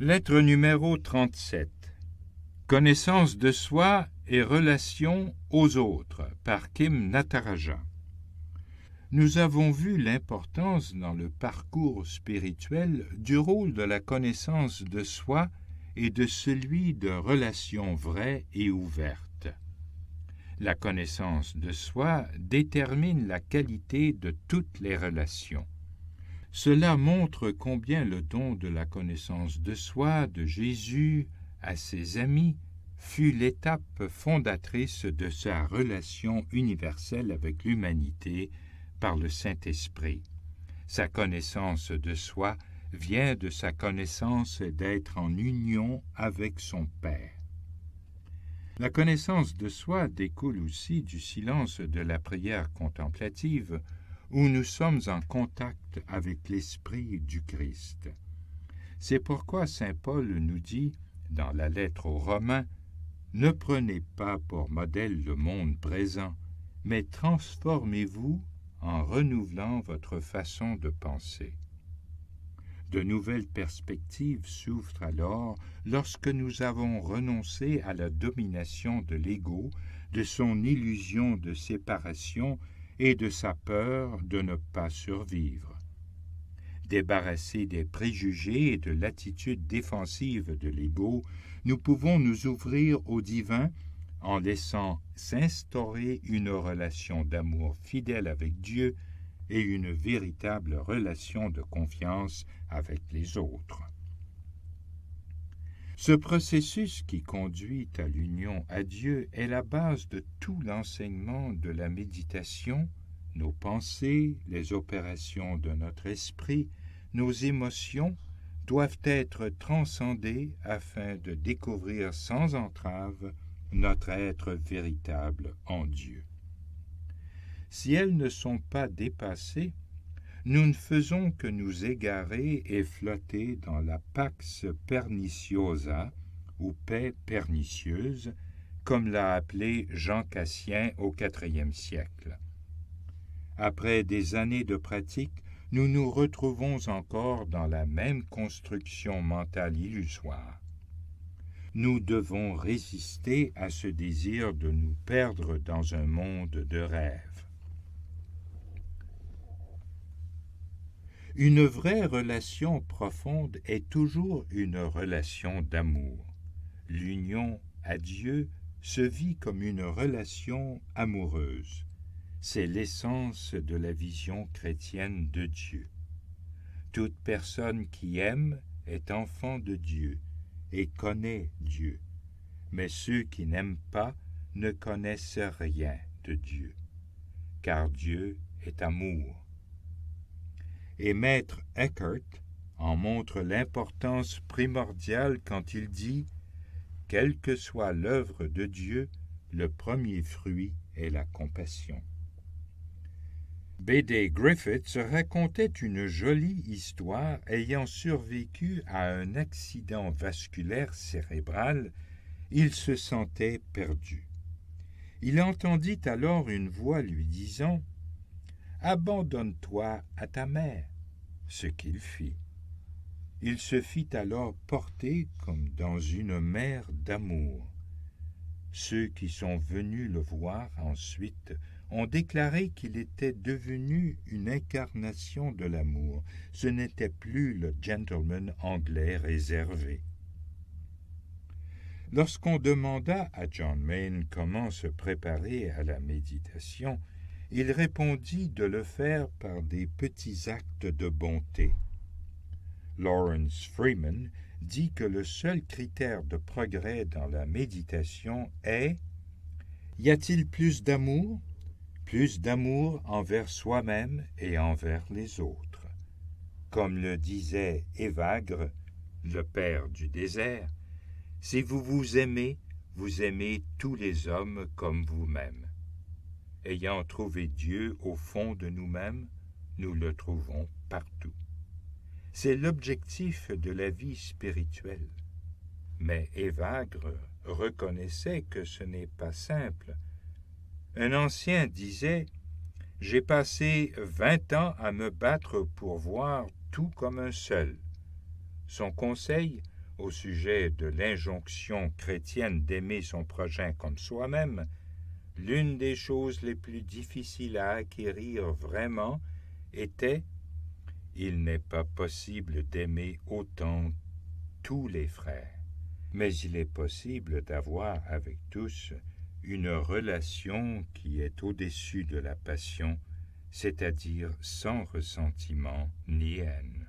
Lettre numéro 37. Connaissance de soi et relation aux autres par Kim Natarajan. Nous avons vu l'importance dans le parcours spirituel du rôle de la connaissance de soi et de celui de relations vraies et ouvertes. La connaissance de soi détermine la qualité de toutes les relations. Cela montre combien le don de la connaissance de soi de Jésus à ses amis fut l'étape fondatrice de sa relation universelle avec l'humanité par le Saint-Esprit. Sa connaissance de soi vient de sa connaissance d'être en union avec son Père. La connaissance de soi découle aussi du silence de la prière contemplative, où nous sommes en contact avec l'Esprit du Christ. C'est pourquoi saint Paul nous dit, dans la lettre aux Romains, « Ne prenez pas pour modèle le monde présent, mais transformez-vous en renouvelant votre façon de penser. » De nouvelles perspectives s'ouvrent alors lorsque nous avons renoncé à la domination de l'ego, de son illusion de séparation et de sa peur de ne pas survivre. Débarrassés des préjugés et de l'attitude défensive de l'ego, nous pouvons nous ouvrir au divin en laissant s'instaurer une relation d'amour fidèle avec Dieu et une véritable relation de confiance avec les autres. Ce processus qui conduit à l'union à Dieu est la base de tout l'enseignement de la méditation. Nos pensées, les opérations de notre esprit, nos émotions doivent être transcendées afin de découvrir sans entrave notre être véritable en Dieu. Si elles ne sont pas dépassées, nous ne faisons que nous égarer et flotter dans la pax perniciosa, ou paix pernicieuse, comme l'a appelé Jean Cassien au IVe siècle. Après des années de pratique, nous nous retrouvons encore dans la même construction mentale illusoire. Nous devons résister à ce désir de nous perdre dans un monde de rêves. Une vraie relation profonde est toujours une relation d'amour. L'union à Dieu se vit comme une relation amoureuse. C'est l'essence de la vision chrétienne de Dieu. Toute personne qui aime est enfant de Dieu et connaît Dieu. Mais ceux qui n'aiment pas ne connaissent rien de Dieu, car Dieu est amour. Et Maître Eckhart en montre l'importance primordiale quand il dit « Quelle que soit l'œuvre de Dieu, le premier fruit est la compassion. » B.D. Griffiths racontait une jolie histoire ayant survécu à un accident vasculaire cérébral. Il se sentait perdu. Il entendit alors une voix lui disant « Abandonne-toi à ta mère », ce qu'il fit. Il se fit alors porter comme dans une mer d'amour. Ceux qui sont venus le voir ensuite ont déclaré qu'il était devenu une incarnation de l'amour. Ce n'était plus le gentleman anglais réservé. Lorsqu'on demanda à John Main comment se préparer à la méditation, il répondit de le faire par des petits actes de bonté. Lawrence Freeman dit que le seul critère de progrès dans la méditation est « Y a-t-il plus d'amour ? Plus d'amour envers soi-même et envers les autres. » Comme le disait Évagre, le père du désert, « Si vous vous aimez tous les hommes comme vous-même. » Ayant trouvé Dieu au fond de nous-mêmes, nous le trouvons partout. C'est l'objectif de la vie spirituelle. Mais Évagre reconnaissait que ce n'est pas simple. Un ancien disait « J'ai passé 20 ans à me battre pour voir tout comme un seul. » Son conseil au sujet de l'injonction chrétienne d'aimer son prochain comme soi-même, l'une des choses les plus difficiles à acquérir vraiment était « Il n'est pas possible d'aimer autant tous les frères, mais il est possible d'avoir avec tous une relation qui est au-dessus de la passion, c'est-à-dire sans ressentiment ni haine. »